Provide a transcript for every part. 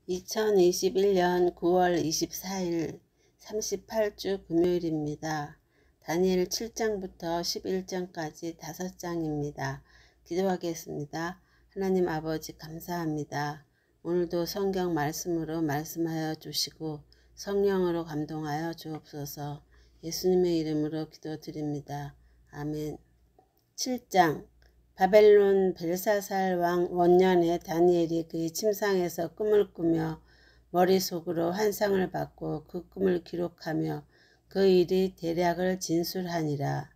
2021년 9월 24일 38주 금요일입니다. 다니엘 7장부터 11장까지 5장입니다. 기도하겠습니다. 하나님 아버지 감사합니다. 오늘도 성경 말씀으로 말씀하여 주시고 성령으로 감동하여 주옵소서. 예수님의 이름으로 기도드립니다. 아멘. 7장 바벨론 벨사살 왕 원년에 다니엘이 그의 침상에서 꿈을 꾸며 머릿속으로 환상을 받고 그 꿈을 기록하며 그 일이 대략을 진술하니라.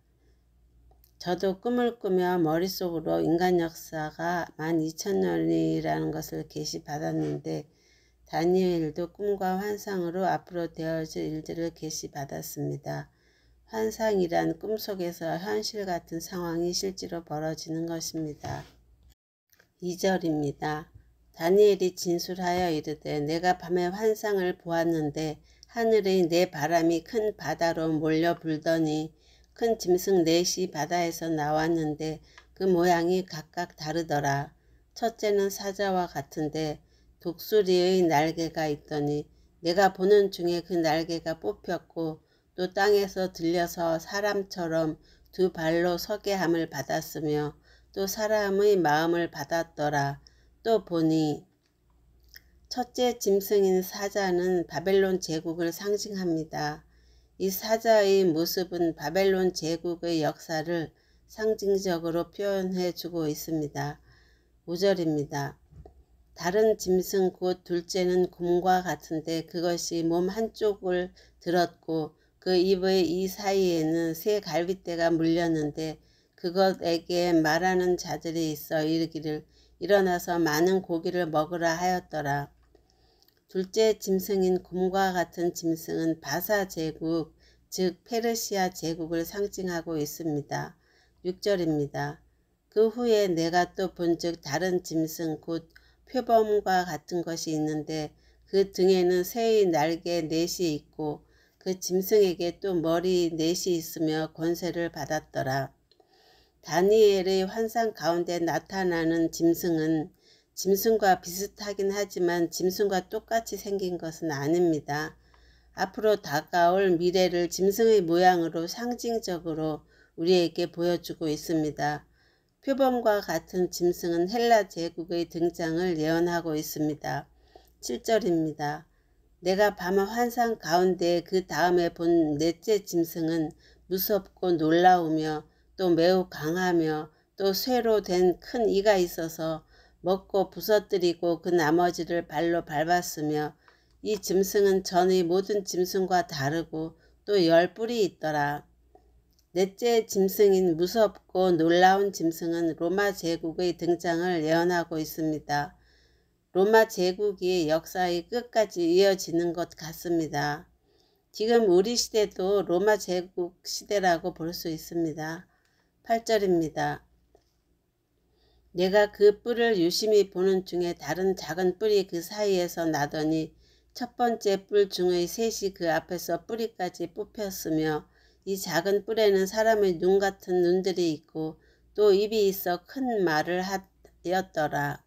저도 꿈을 꾸며 머릿속으로 인간 역사가 12,000년이라는 것을 계시받았는데 다니엘도 꿈과 환상으로 앞으로 되어질 일들을 계시받았습니다. 환상이란 꿈속에서 현실 같은 상황이 실제로 벌어지는 것입니다. 2절입니다. 다니엘이 진술하여 이르되 내가 밤에 환상을 보았는데 하늘의 네 바람이 큰 바다로 몰려 불더니 큰 짐승 넷이 바다에서 나왔는데 그 모양이 각각 다르더라. 첫째는 사자와 같은데 독수리의 날개가 있더니 내가 보는 중에 그 날개가 뽑혔고 또 땅에서 들려서 사람처럼 두 발로 서게 함을 받았으며 또 사람의 마음을 받았더라. 또 보니 첫째 짐승인 사자는 바벨론 제국을 상징합니다. 이 사자의 모습은 바벨론 제국의 역사를 상징적으로 표현해 주고 있습니다. 5절입니다. 다른 짐승 곧 둘째는 곰과 같은데 그것이 몸 한쪽을 들었고 그 입의 이 사이에는 새 갈빗대가 물렸는데 그것에게 말하는 자들이 있어 이르기를 일어나서 많은 고기를 먹으라 하였더라. 둘째 짐승인 곰과 같은 짐승은 바사 제국, 즉 페르시아 제국을 상징하고 있습니다. 6절입니다. 그 후에 내가 또 본즉 다른 짐승 곧 표범과 같은 것이 있는데 그 등에는 새의 날개 넷이 있고 그 짐승에게 또 머리 넷이 있으며 권세를 받았더라. 다니엘의 환상 가운데 나타나는 짐승은 짐승과 비슷하긴 하지만 짐승과 똑같이 생긴 것은 아닙니다. 앞으로 다가올 미래를 짐승의 모양으로 상징적으로 우리에게 보여주고 있습니다. 표범과 같은 짐승은 헬라 제국의 등장을 예언하고 있습니다. 7절입니다. 내가 밤 환상 가운데 그 다음에 본 넷째 짐승은 무섭고 놀라우며 또 매우 강하며 또 쇠로 된 큰 이가 있어서 먹고 부서뜨리고 그 나머지를 발로 밟았으며 이 짐승은 전의 모든 짐승과 다르고 또 10뿔이 있더라. 넷째 짐승인 무섭고 놀라운 짐승은 로마 제국의 등장을 예언하고 있습니다. 로마 제국이 역사의 끝까지 이어지는 것 같습니다. 지금 우리 시대도 로마 제국 시대라고 볼 수 있습니다. 8절입니다. 내가 그 뿔을 유심히 보는 중에 다른 작은 뿔이 그 사이에서 나더니 첫 번째 뿔 중의 셋이 그 앞에서 뿌리까지 뽑혔으며 이 작은 뿔에는 사람의 눈 같은 눈들이 있고 또 입이 있어 큰 말을 하였더라.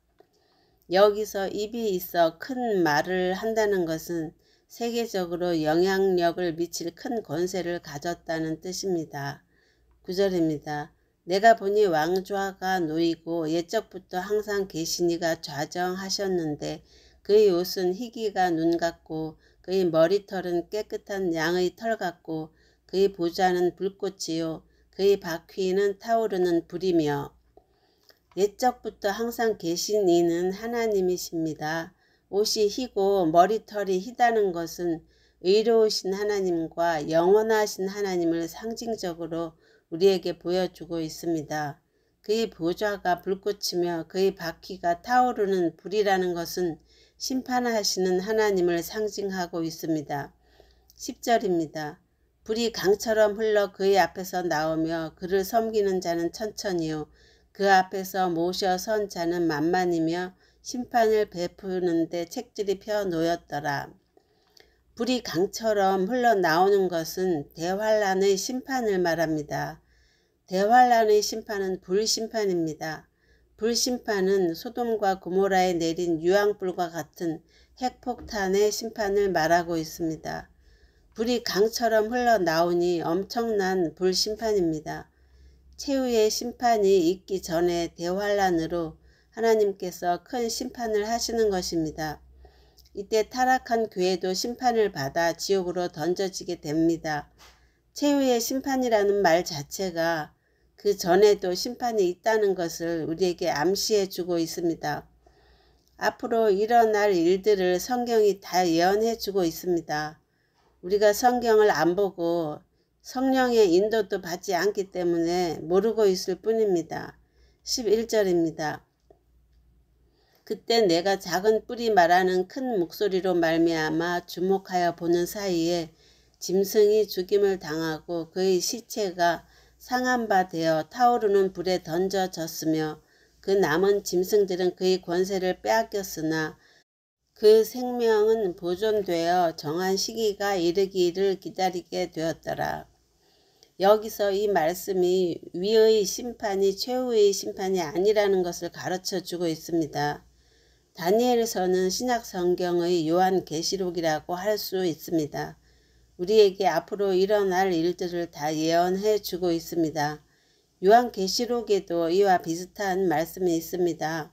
여기서 입이 있어 큰 말을 한다는 것은 세계적으로 영향력을 미칠 큰 권세를 가졌다는 뜻입니다. 9절입니다. 내가 보니 왕좌가 놓이고 옛적부터 항상 계시니가 좌정하셨는데 그의 옷은 희기가 눈 같고 그의 머리털은 깨끗한 양의 털 같고 그의 보좌는 불꽃이요 그의 바퀴는 타오르는 불이며 옛적부터 항상 계신 이는 하나님이십니다. 옷이 희고 머리털이 희다는 것은 의로우신 하나님과 영원하신 하나님을 상징적으로 우리에게 보여주고 있습니다. 그의 보좌가 불꽃이며 그의 바퀴가 타오르는 불이라는 것은 심판하시는 하나님을 상징하고 있습니다. 10절입니다. 불이 강처럼 흘러 그의 앞에서 나오며 그를 섬기는 자는 천천히요 그 앞에서 모셔 선 자는 만만이며 심판을 베푸는데 책들이 펴 놓였더라. 불이 강처럼 흘러나오는 것은 대환란의 심판을 말합니다. 대환란의 심판은 불심판입니다. 불심판은 소돔과 고모라에 내린 유황불과 같은 핵폭탄의 심판을 말하고 있습니다. 불이 강처럼 흘러나오니 엄청난 불심판입니다. 최후의 심판이 있기 전에 대환란으로 하나님께서 큰 심판을 하시는 것입니다. 이때 타락한 교회도 심판을 받아 지옥으로 던져지게 됩니다. 최후의 심판이라는 말 자체가 그 전에도 심판이 있다는 것을 우리에게 암시해 주고 있습니다. 앞으로 일어날 일들을 성경이 다 예언해 주고 있습니다. 우리가 성경을 안 보고 성령의 인도도 받지 않기 때문에 모르고 있을 뿐입니다. 11절입니다. 그때 내가 작은 뿔이 말하는 큰 목소리로 말미암아 주목하여 보는 사이에 짐승이 죽임을 당하고 그의 시체가 상한 바 되어 타오르는 불에 던져졌으며 그 남은 짐승들은 그의 권세를 빼앗겼으나 그 생명은 보존되어 정한 시기가 이르기를 기다리게 되었더라. 여기서 이 말씀이 위의 심판이 최후의 심판이 아니라는 것을 가르쳐 주고 있습니다. 다니엘서는 신약 성경의 요한계시록이라고 할 수 있습니다. 우리에게 앞으로 일어날 일들을 다 예언해 주고 있습니다. 요한계시록에도 이와 비슷한 말씀이 있습니다.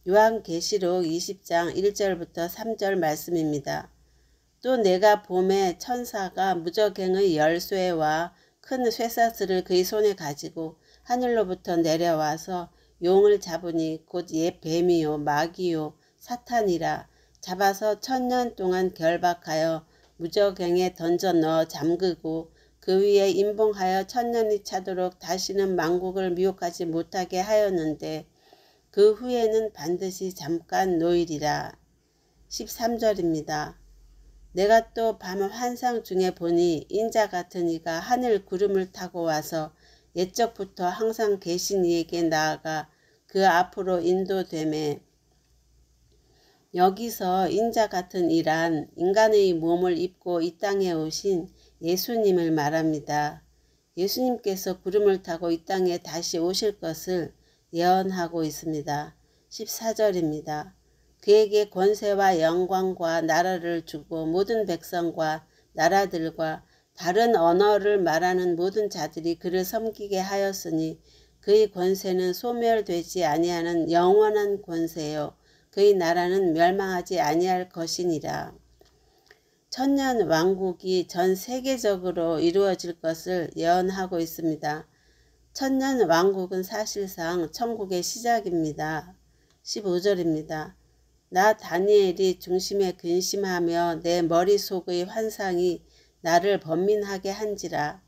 요한계시록 20장 1절부터 3절 말씀입니다. 또 내가 봄에 천사가 무저갱의 열쇠와 큰 쇠사슬을 그의 손에 가지고 하늘로부터 내려와서 용을 잡으니 곧 옛 뱀이요 마귀요 사탄이라 잡아서 1000년 동안 결박하여 무저갱에 던져 넣어 잠그고 그 위에 임봉하여 1000년이 차도록 다시는 만국을 미혹하지 못하게 하였는데 그 후에는 반드시 잠깐 노일이라. 13절입니다. 내가 또 밤 환상 중에 보니 인자 같은 이가 하늘 구름을 타고 와서 옛적부터 항상 계신 이에게 나아가 그 앞으로 인도되매. 여기서 인자 같은 이란 인간의 몸을 입고 이 땅에 오신 예수님을 말합니다. 예수님께서 구름을 타고 이 땅에 다시 오실 것을 예언하고 있습니다. 14절입니다. 그에게 권세와 영광과 나라를 주고 모든 백성과 나라들과 다른 언어를 말하는 모든 자들이 그를 섬기게 하였으니 그의 권세는 소멸되지 아니하는 영원한 권세요. 그의 나라는 멸망하지 아니할 것이니라. 천년 왕국이 전 세계적으로 이루어질 것을 예언하고 있습니다. 천년 왕국은 사실상 천국의 시작입니다. 15절입니다. 나 다니엘이 중심에 근심하며 내 머릿속의 환상이 나를 번민하게 한지라.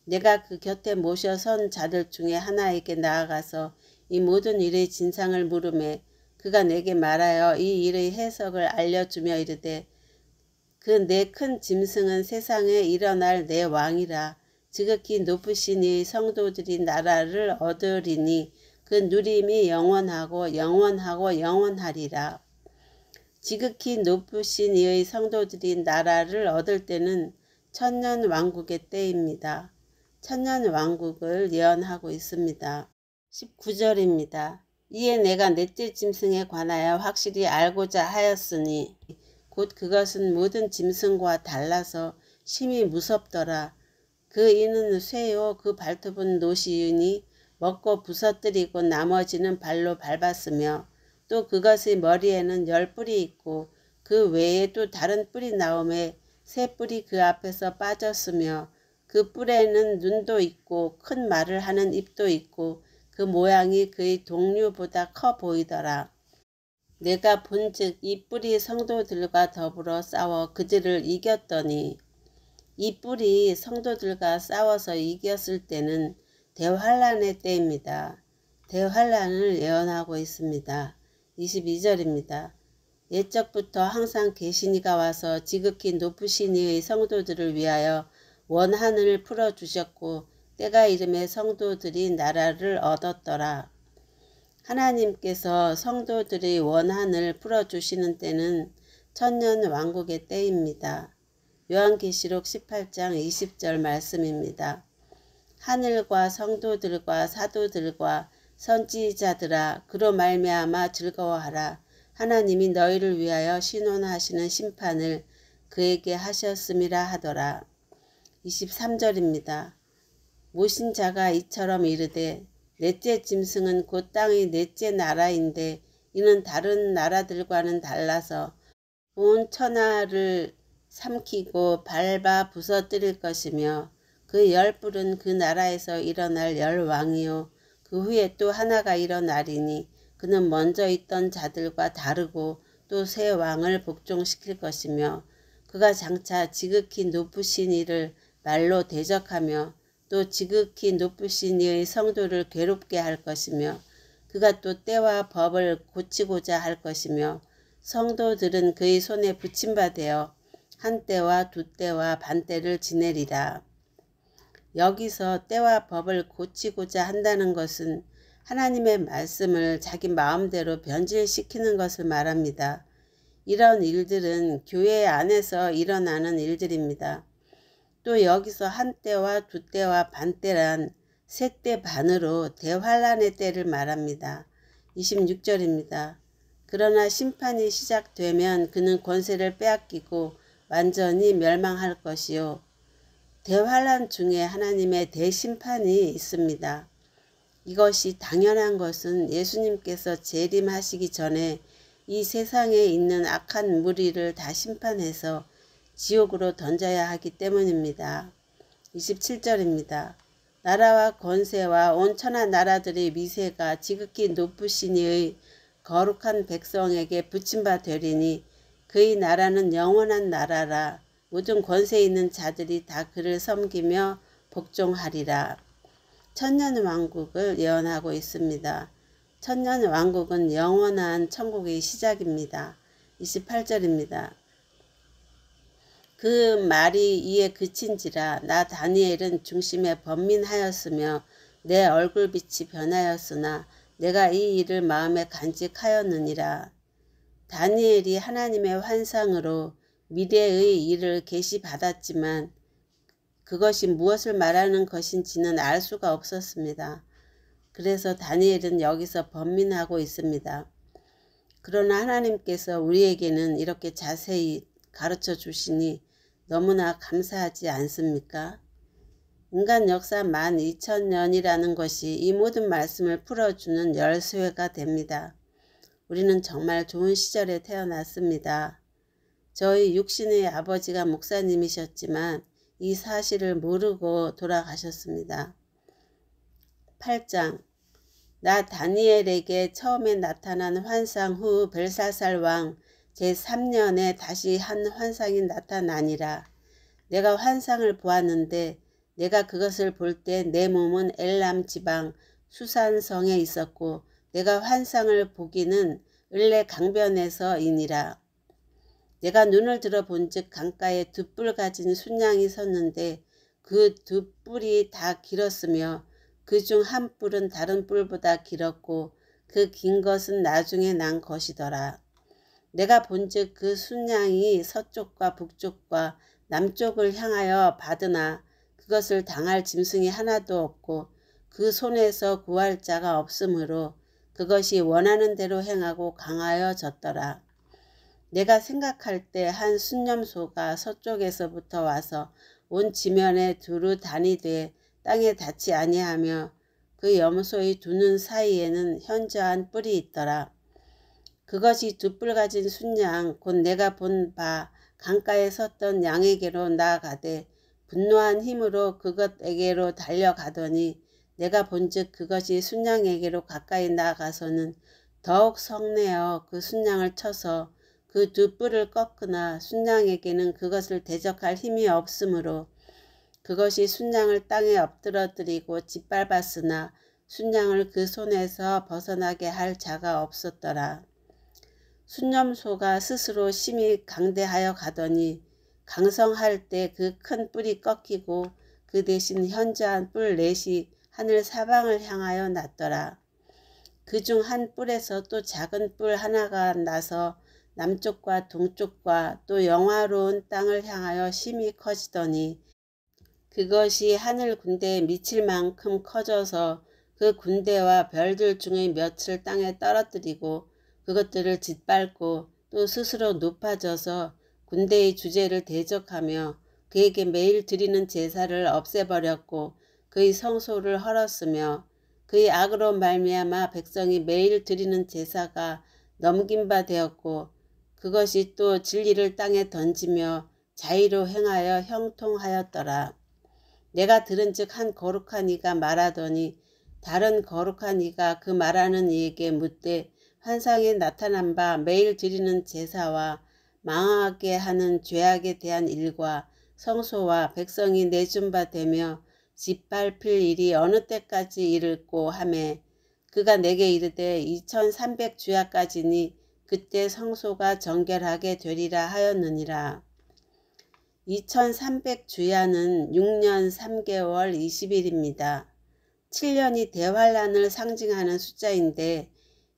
내가 그 곁에 모셔 선 자들 중에 하나에게 나아가서 이 모든 일의 진상을 물으매 그가 내게 말하여 이 일의 해석을 알려주며 이르되 그 내 큰 짐승은 세상에 일어날 내 왕이라. 지극히 높으신 이 성도들이 나라를 얻으리니 그 누림이 영원하고 영원하고 영원하리라. 지극히 높으신 이의 성도들이 나라를 얻을 때는 천년 왕국의 때입니다. 천년 왕국을 예언하고 있습니다. 19절입니다. 이에 내가 넷째 짐승에 관하여 확실히 알고자 하였으니 곧 그것은 모든 짐승과 달라서 심히 무섭더라. 그 이는 쇠요 그 발톱은 노시이니 먹고 부서뜨리고 나머지는 발로 밟았으며 또 그것의 머리에는 10뿔이 있고 그 외에 또 다른 뿔이 나오매 새 뿔이 그 앞에서 빠졌으며 그 뿔에는 눈도 있고 큰 말을 하는 입도 있고 그 모양이 그의 동류보다 커 보이더라. 내가 본즉 이 뿔이 성도들과 더불어 싸워 그들을 이겼더니 이 뿔이 성도들과 싸워서 이겼을 때는 대환란의 때입니다. 대환란을 예언하고 있습니다. 22절입니다. 옛적부터 항상 계신 이가 와서 지극히 높으신 이의 성도들을 위하여 원한을 풀어주셨고 때가 이름에 성도들이 나라를 얻었더라. 하나님께서 성도들의 원한을 풀어주시는 때는 천년 왕국의 때입니다. 요한계시록 18장 20절 말씀입니다. 하늘과 성도들과 사도들과 선지자들아 그로 말미암아 즐거워하라. 하나님이 너희를 위하여 신원하시는 심판을 그에게 하셨음이라 하더라. 23절입니다. 모신 자가 이처럼 이르되 넷째 짐승은 곧 땅의 넷째 나라인데 이는 다른 나라들과는 달라서 온 천하를 삼키고 밟아 부서뜨릴 것이며 그 열뿔은 그 나라에서 일어날 열왕이요 그 후에 또 하나가 일어나리니 그는 먼저 있던 자들과 다르고 또 새 왕을 복종시킬 것이며 그가 장차 지극히 높으신 이를 말로 대적하며 또 지극히 높으신 이의 성도를 괴롭게 할 것이며 그가 또 때와 법을 고치고자 할 것이며 성도들은 그의 손에 붙임받아 한 때와 두 때와 반 때를 지내리라. 여기서 때와 법을 고치고자 한다는 것은 하나님의 말씀을 자기 마음대로 변질시키는 것을 말합니다. 이런 일들은 교회 안에서 일어나는 일들입니다. 또 여기서 한 때와 두 때와 반 때란 세 때 반으로 대환란의 때를 말합니다. 26절입니다. 그러나 심판이 시작되면 그는 권세를 빼앗기고 완전히 멸망할 것이요. 대환란 중에 하나님의 대심판이 있습니다. 이것이 당연한 것은 예수님께서 재림하시기 전에 이 세상에 있는 악한 무리를 다 심판해서 지옥으로 던져야 하기 때문입니다. 27절입니다. 나라와 권세와 온 천하 나라들의 미세가 지극히 높으신 이의 거룩한 백성에게 붙임바 되리니 그의 나라는 영원한 나라라. 모든 권세 있는 자들이 다 그를 섬기며 복종하리라. 천년왕국을 예언하고 있습니다. 천년왕국은 영원한 천국의 시작입니다. 28절입니다. 그 말이 이에 그친지라 나 다니엘은 중심에 번민하였으며 내 얼굴빛이 변하였으나 내가 이 일을 마음에 간직하였느니라. 다니엘이 하나님의 환상으로 미래의 일을 계시받았지만 그것이 무엇을 말하는 것인지는 알 수가 없었습니다. 그래서 다니엘은 여기서 번민하고 있습니다. 그러나 하나님께서 우리에게는 이렇게 자세히 가르쳐 주시니 너무나 감사하지 않습니까? 인간 역사 12,000년이라는 것이 이 모든 말씀을 풀어주는 열쇠가 됩니다. 우리는 정말 좋은 시절에 태어났습니다. 저희 육신의 아버지가 목사님이셨지만 이 사실을 모르고 돌아가셨습니다. 8장 나 다니엘에게 처음에 나타난 환상 후 벨사살 왕 제3년에 다시 한 환상이 나타나니라. 내가 환상을 보았는데 내가 그것을 볼 때 내 몸은 엘람 지방 수산성에 있었고 내가 환상을 보기는 을레 강변에서이니라. 내가 눈을 들어 본즉 강가에 두 뿔 가진 순양이 섰는데 그 두 뿔이 다 길었으며 그 중 한 뿔은 다른 뿔보다 길었고 그 긴 것은 나중에 난 것이더라. 내가 본즉 그 순양이 서쪽과 북쪽과 남쪽을 향하여 받으나 그것을 당할 짐승이 하나도 없고 그 손에서 구할 자가 없으므로 그것이 원하는 대로 행하고 강하여졌더라. 내가 생각할 때 한 순념소가 서쪽에서부터 와서 온 지면에 두루 다니되 땅에 닿지 아니하며 그 염소의 두 눈 사이에는 현저한 뿔이 있더라. 그것이 두 뿔 가진 순양 곧 내가 본 바 강가에 섰던 양에게로 나아가되 분노한 힘으로 그것에게로 달려가더니 내가 본즉 그것이 순양에게로 가까이 나아가서는 더욱 성내어 그 순양을 쳐서 그 두 뿔을 꺾으나 순양에게는 그것을 대적할 힘이 없으므로 그것이 순양을 땅에 엎드러뜨리고 짓밟았으나 순양을 그 손에서 벗어나게 할 자가 없었더라. 순념소가 스스로 심히 강대하여 가더니 강성할 때 그 큰 뿔이 꺾이고 그 대신 현저한 뿔 넷이 하늘 사방을 향하여 났더라. 그중 한 뿔에서 또 작은 뿔 하나가 나서 남쪽과 동쪽과 또 영화로운 땅을 향하여 심히 커지더니 그것이 하늘 군대에 미칠 만큼 커져서 그 군대와 별들 중의 몇을 땅에 떨어뜨리고 그것들을 짓밟고 또 스스로 높아져서 군대의 주제를 대적하며 그에게 매일 드리는 제사를 없애버렸고 그의 성소를 헐었으며 그의 악으로 말미암아 백성이 매일 드리는 제사가 넘긴 바 되었고 그것이 또 진리를 땅에 던지며 자의로 행하여 형통하였더라. 내가 들은즉 한 거룩한 이가 말하더니 다른 거룩한 이가 그 말하는 이에게 묻되 환상에 나타난 바 매일 드리는 제사와 망하게 하는 죄악에 대한 일과 성소와 백성이 내준 바 되며 짓밟힐 일이 어느 때까지 이를꼬 하매 그가 내게 이르되 2300주야까지니 그때 성소가 정결하게 되리라 하였느니라. 2300주야는 6년 3개월 20일입니다. 7년이 대환란을 상징하는 숫자인데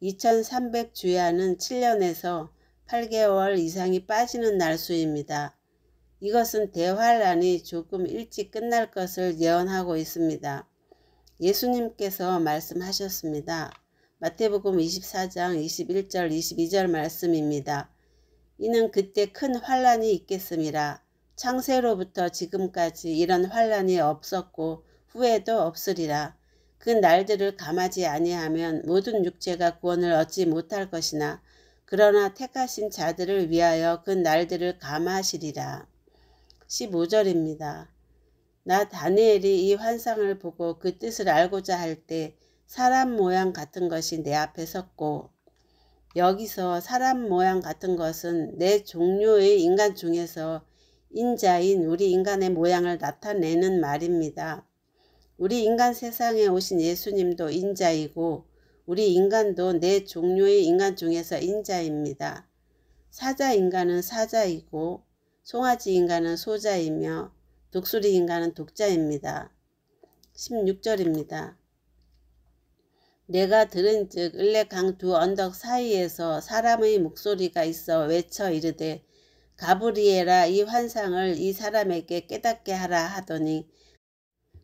2300주야는 7년에서 8개월 이상이 빠지는 날수입니다. 이것은 대환란이 조금 일찍 끝날 것을 예언하고 있습니다. 예수님께서 말씀하셨습니다. 마태복음 24장 21절 22절 말씀입니다. 이는 그때 큰 환란이 있겠음이라. 창세로부터 지금까지 이런 환란이 없었고 후에도 없으리라. 그 날들을 감하지 아니하면 모든 육체가 구원을 얻지 못할 것이나 그러나 택하신 자들을 위하여 그 날들을 감하시리라. 15절입니다. 나 다니엘이 이 환상을 보고 그 뜻을 알고자 할 때 사람 모양 같은 것이 내 앞에 섰고, 여기서 사람 모양 같은 것은 내 종류의 인간 중에서 인자인 우리 인간의 모양을 나타내는 말입니다. 우리 인간 세상에 오신 예수님도 인자이고 우리 인간도 내 종류의 인간 중에서 인자입니다. 사자 인간은 사자이고 송아지 인간은 소자이며 독수리 인간은 독자입니다. 16절입니다. 내가 들은즉 을레강 두 언덕 사이에서 사람의 목소리가 있어 외쳐 이르되 가브리엘아 이 환상을 이 사람에게 깨닫게 하라 하더니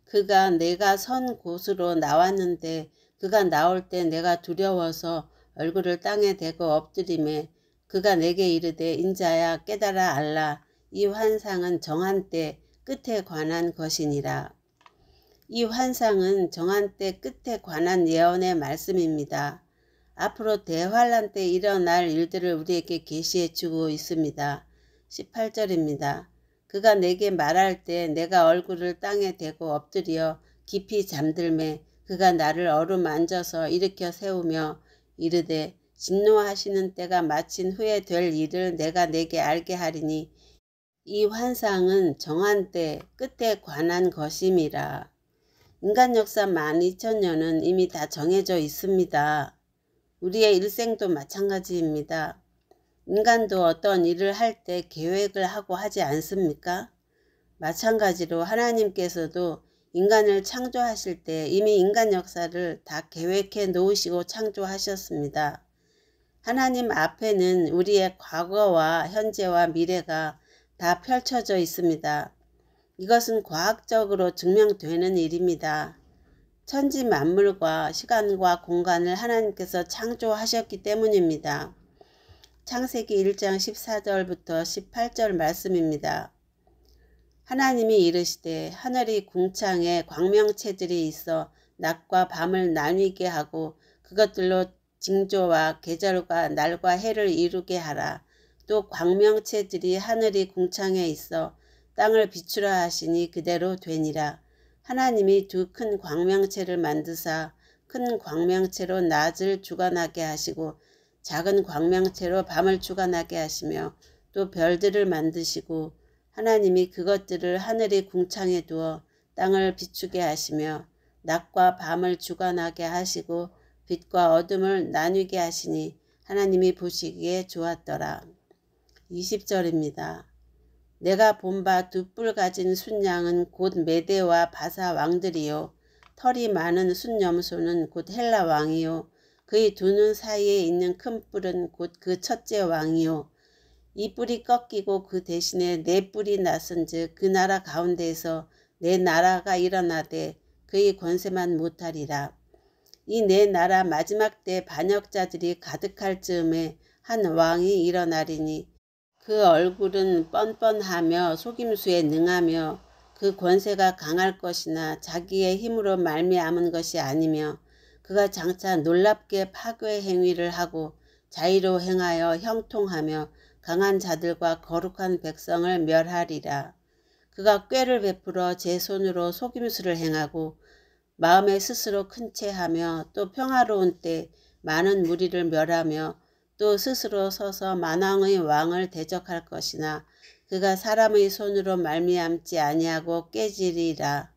그가 내가 선 곳으로 나왔는데 그가 나올 때 내가 두려워서 얼굴을 땅에 대고 엎드리매 그가 내게 이르되 인자야 깨달아 알라 이 환상은 정한 때 끝에 관한 것이니라. 이 환상은 정한 때 끝에 관한 예언의 말씀입니다. 앞으로 대환란 때 일어날 일들을 우리에게 계시해 주고 있습니다. 18절입니다. 그가 내게 말할 때 내가 얼굴을 땅에 대고 엎드려 깊이 잠들매 그가 나를 어루만져서 일으켜 세우며 이르되 진노하시는 때가 마친 후에 될 일을 내가 내게 알게 하리니 이 환상은 정한 때 끝에 관한 것임이라. 인간 역사 12,000년은 이미 다 정해져 있습니다. 우리의 일생도 마찬가지입니다. 인간도 어떤 일을 할 때 계획을 하고 하지 않습니까? 마찬가지로 하나님께서도 인간을 창조하실 때 이미 인간 역사를 다 계획해 놓으시고 창조하셨습니다. 하나님 앞에는 우리의 과거와 현재와 미래가 다 펼쳐져 있습니다. 이것은 과학적으로 증명되는 일입니다. 천지 만물과 시간과 공간을 하나님께서 창조하셨기 때문입니다. 창세기 1장 14절부터 18절 말씀입니다. 하나님이 이르시되 하늘의 궁창에 광명체들이 있어 낮과 밤을 나뉘게 하고 그것들로 징조와 계절과 날과 해를 이루게 하라. 또 광명체들이 하늘의 궁창에 있어 땅을 비추라 하시니 그대로 되니라. 하나님이 두 큰 광명체를 만드사 큰 광명체로 낮을 주관하게 하시고 작은 광명체로 밤을 주관하게 하시며 또 별들을 만드시고 하나님이 그것들을 하늘의 궁창에 두어 땅을 비추게 하시며 낮과 밤을 주관하게 하시고 빛과 어둠을 나뉘게 하시니 하나님이 보시기에 좋았더라. 20절입니다. 내가 본 바 두 뿔 가진 순양은 곧 메대와 바사 왕들이요 털이 많은 순염소는 곧 헬라 왕이요 그의 두 눈 사이에 있는 큰 뿔은 곧 그 첫째 왕이요 이 뿔이 꺾이고 그 대신에 네 뿔이 났은즉 그 나라 가운데에서 네 나라가 일어나되 그의 권세만 못하리라. 이 내 나라 마지막 때 반역자들이 가득할 즈음에 한 왕이 일어나리니 그 얼굴은 뻔뻔하며 속임수에 능하며 그 권세가 강할 것이나 자기의 힘으로 말미암은 것이 아니며 그가 장차 놀랍게 파괴 행위를 하고 자의로 행하여 형통하며 강한 자들과 거룩한 백성을 멸하리라. 그가 꾀를 베풀어 제 손으로 속임수를 행하고 마음에 스스로 큰 채하며 또 평화로운 때 많은 무리를 멸하며 또 스스로 서서 만왕의 왕을 대적할 것이나 그가 사람의 손으로 말미암지 아니하고 깨지리라.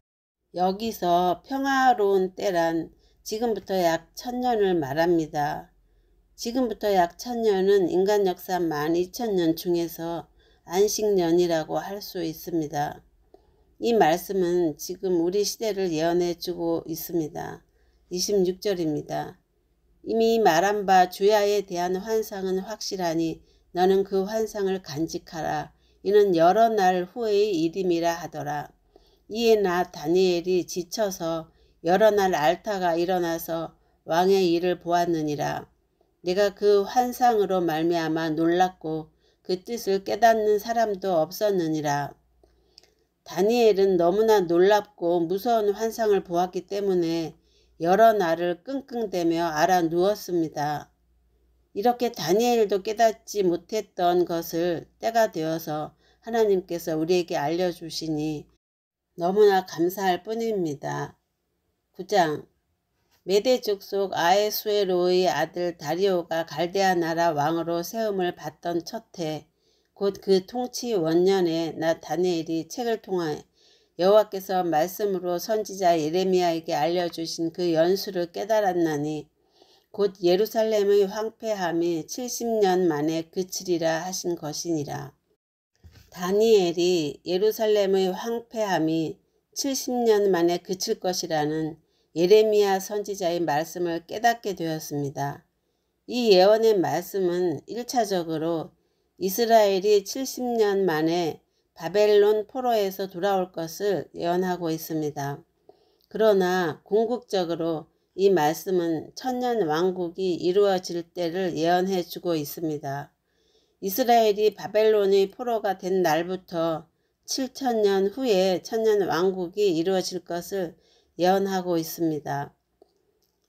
여기서 평화로운 때란 지금부터 약 1000년을 말합니다. 지금부터 약 1000년은 인간 역사 12,000년 중에서 안식년이라고 할 수 있습니다. 이 말씀은 지금 우리 시대를 예언해 주고 있습니다. 26절입니다. 이미 말한 바 주야에 대한 환상은 확실하니 너는 그 환상을 간직하라. 이는 여러 날 후의 일임이라 하더라. 이에 나 다니엘이 지쳐서 여러 날 앓다가 일어나서 왕의 일을 보았느니라. 내가 그 환상으로 말미암아 놀랐고 그 뜻을 깨닫는 사람도 없었느니라. 다니엘은 너무나 놀랍고 무서운 환상을 보았기 때문에 여러 날을 끙끙대며 알아 누웠습니다. 이렇게 다니엘도 깨닫지 못했던 것을 때가 되어서 하나님께서 우리에게 알려주시니 너무나 감사할 뿐입니다. 9장 메대 족속 아에수에로의 아들 다리오가 갈대아 나라 왕으로 세움을 받던 첫 해 곧 그 통치 원년에 나 다니엘이 책을 통하여 여호와께서 말씀으로 선지자 예레미야에게 알려주신 그 연수를 깨달았나니 곧 예루살렘의 황폐함이 70년 만에 그치리라 하신 것이니라. 다니엘이 예루살렘의 황폐함이 70년 만에 그칠 것이라는 예레미야 선지자의 말씀을 깨닫게 되었습니다. 이 예언의 말씀은 1차적으로 이스라엘이 70년 만에 바벨론 포로에서 돌아올 것을 예언하고 있습니다. 그러나 궁극적으로 이 말씀은 천년 왕국이 이루어질 때를 예언해 주고 있습니다. 이스라엘이 바벨론의 포로가 된 날부터 7천년 후에 천년 왕국이 이루어질 것을 예언하고 있습니다.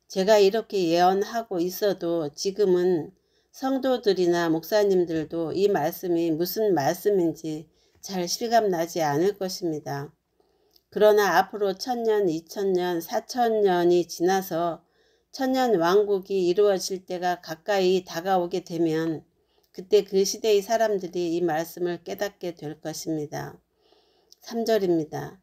제가 이렇게 예언하고 있어도 지금은 성도들이나 목사님들도 이 말씀이 무슨 말씀인지 잘 실감나지 않을 것입니다. 그러나 앞으로 1000년, 2000년, 4000년이 지나서 천년 왕국이 이루어질 때가 가까이 다가오게 되면 그때 그 시대의 사람들이 이 말씀을 깨닫게 될 것입니다. 3절입니다.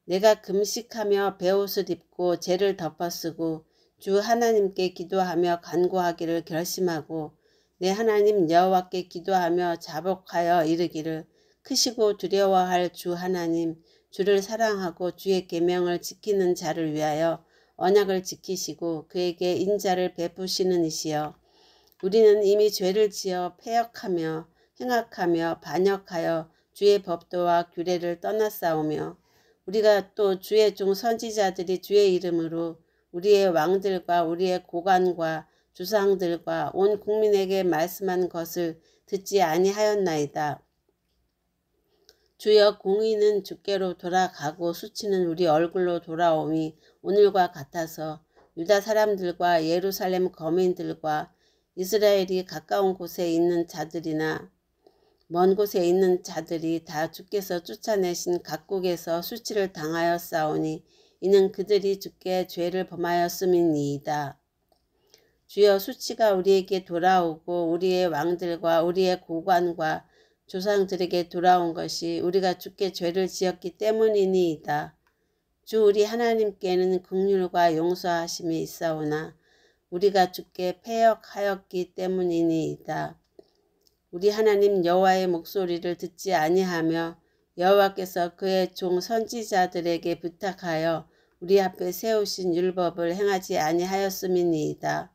내가 금식하며 베옷을 입고 죄를 덮어쓰고 주 하나님께 기도하며 간구하기를 결심하고 내 하나님 여호와께 기도하며 자복하여 이르기를 크시고 두려워할 주 하나님 주를 사랑하고 주의 계명을 지키는 자를 위하여 언약을 지키시고 그에게 인자를 베푸시는 이시여 우리는 이미 죄를 지어 패역하며 행악하며 반역하여 주의 법도와 규례를 떠났사오며 우리가 또 주의 종 선지자들이 주의 이름으로 우리의 왕들과 우리의 고관과 주상들과 온 국민에게 말씀한 것을 듣지 아니하였나이다. 주여 공의는 주께로 돌아가고 수치는 우리 얼굴로 돌아오미 오늘과 같아서 유다 사람들과 예루살렘 거민들과 이스라엘이 가까운 곳에 있는 자들이나 먼 곳에 있는 자들이 다 주께서 쫓아내신 각국에서 수치를 당하였사오니 이는 그들이 주께 죄를 범하였음이니이다. 주여 수치가 우리에게 돌아오고 우리의 왕들과 우리의 고관과 조상들에게 돌아온 것이 우리가 주께 죄를 지었기 때문이니이다. 주 우리 하나님께는 긍휼과 용서하심이 있사오나 우리가 주께 패역하였기 때문이니이다. 우리 하나님 여호와의 목소리를 듣지 아니하며 여호와께서 그의 종 선지자들에게 부탁하여 우리 앞에 세우신 율법을 행하지 아니하였음이니이다.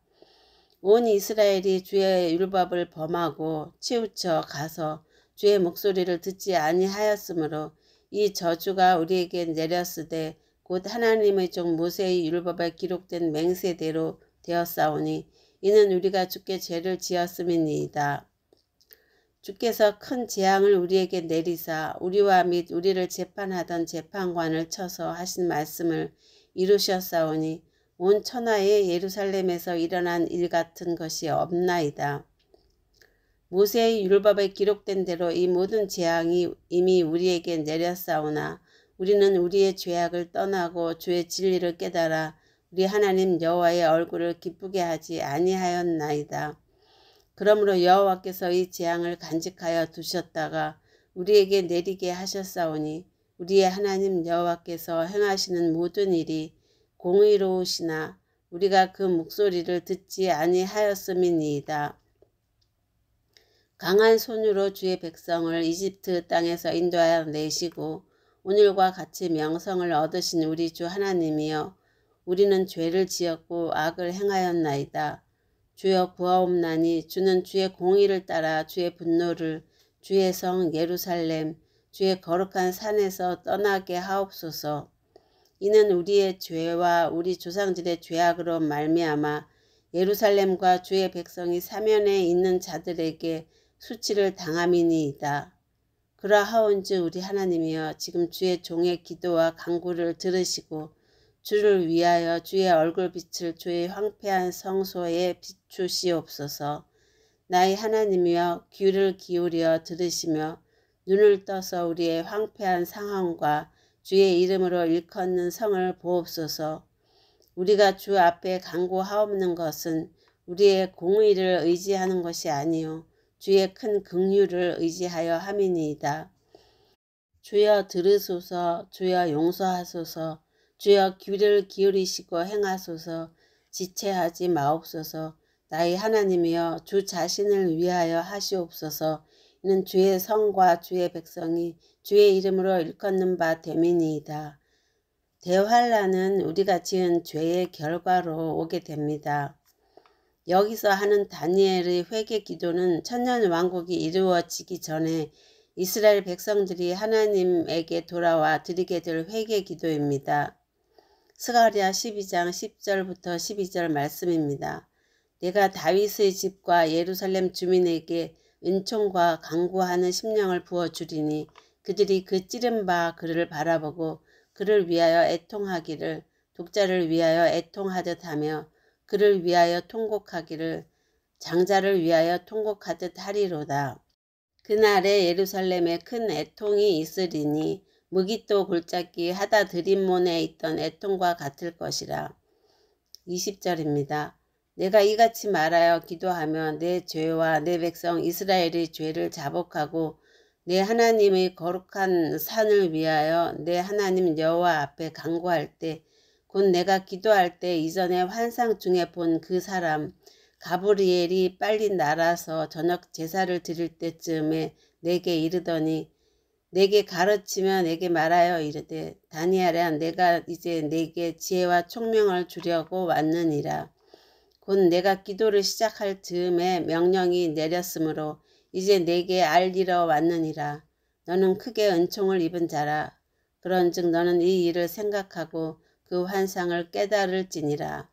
온 이스라엘이 주의 율법을 범하고 치우쳐 가서 주의 목소리를 듣지 아니하였으므로 이 저주가 우리에게 내렸으되 곧 하나님의 종 모세의 율법에 기록된 맹세대로 되었사오니 이는 우리가 주께 죄를 지었음이니이다. 주께서 큰 재앙을 우리에게 내리사 우리와 및 우리를 재판하던 재판관을 쳐서 하신 말씀을 이루셨사오니 온 천하에 예루살렘에서 일어난 일 같은 것이 없나이다. 모세의 율법에 기록된 대로 이 모든 재앙이 이미 우리에게 내렸사오나 우리는 우리의 죄악을 떠나고 주의 진리를 깨달아 우리 하나님 여호와의 얼굴을 기쁘게 하지 아니하였나이다. 그러므로 여호와께서 이 재앙을 간직하여 두셨다가 우리에게 내리게 하셨사오니 우리의 하나님 여호와께서 행하시는 모든 일이 공의로우시나 우리가 그 목소리를 듣지 아니하였음이니이다. 강한 손으로 주의 백성을 이집트 땅에서 인도하여 내시고 오늘과 같이 명성을 얻으신 우리 주 하나님이여 우리는 죄를 지었고 악을 행하였나이다. 주여 구하옵나니 주는 주의 공의를 따라 주의 분노를 주의 성 예루살렘 주의 거룩한 산에서 떠나게 하옵소서. 이는 우리의 죄와 우리 조상들의 죄악으로 말미암아 예루살렘과 주의 백성이 사면에 있는 자들에게 수치를 당함이니이다. 그러하온즉 우리 하나님이여 지금 주의 종의 기도와 간구를 들으시고 주를 위하여 주의 얼굴빛을 주의 황폐한 성소에 비추시옵소서. 나의 하나님이여 귀를 기울여 들으시며 눈을 떠서 우리의 황폐한 상황과 주의 이름으로 일컫는 성을 보옵소서. 우리가 주 앞에 간구하옵는 것은 우리의 공의를 의지하는 것이 아니요 주의 큰 긍휼을 의지하여 함이니이다. 주여 들으소서. 주여 용서하소서. 주여 귀를 기울이시고 행하소서. 지체하지 마옵소서. 나의 하나님이여 주 자신을 위하여 하시옵소서. 이는 주의 성과 주의 백성이 주의 이름으로 일컫는 바 됨이니이다. 대환란은 우리가 지은 죄의 결과로 오게 됩니다. 여기서 하는 다니엘의 회개 기도는 천년왕국이 이루어지기 전에 이스라엘 백성들이 하나님에게 돌아와 드리게 될 회개 기도입니다. 스가랴 12장 10절부터 12절 말씀입니다. 내가 다윗의 집과 예루살렘 주민에게 은총과 간구하는 심령을 부어주리니 그들이 그 찌른 바 그를 바라보고 그를 위하여 애통하기를 독자를 위하여 애통하듯 하며 그를 위하여 통곡하기를 장자를 위하여 통곡하듯 하리로다. 그날에 예루살렘에 큰 애통이 있으리니 무기또 골짜기 하다 드림몬에 있던 애통과 같을 것이라. 20절입니다. 내가 이같이 말하여 기도하며 내 죄와 내 백성 이스라엘의 죄를 자복하고 내 하나님의 거룩한 산을 위하여 내 하나님 여호와 앞에 간구할 때 곧 내가 기도할 때 이전에 환상 중에 본 그 사람 가브리엘이 빨리 날아서 저녁 제사를 드릴 때쯤에 내게 이르더니 내게 가르치며 내게 말하여 이르되 다니엘아 내가 이제 내게 지혜와 총명을 주려고 왔느니라. 곧 내가 기도를 시작할 즈음에 명령이 내렸으므로 이제 내게 알리러 왔느니라. 너는 크게 은총을 입은 자라. 그런즉 너는 이 일을 생각하고 그 환상을 깨달을지니라.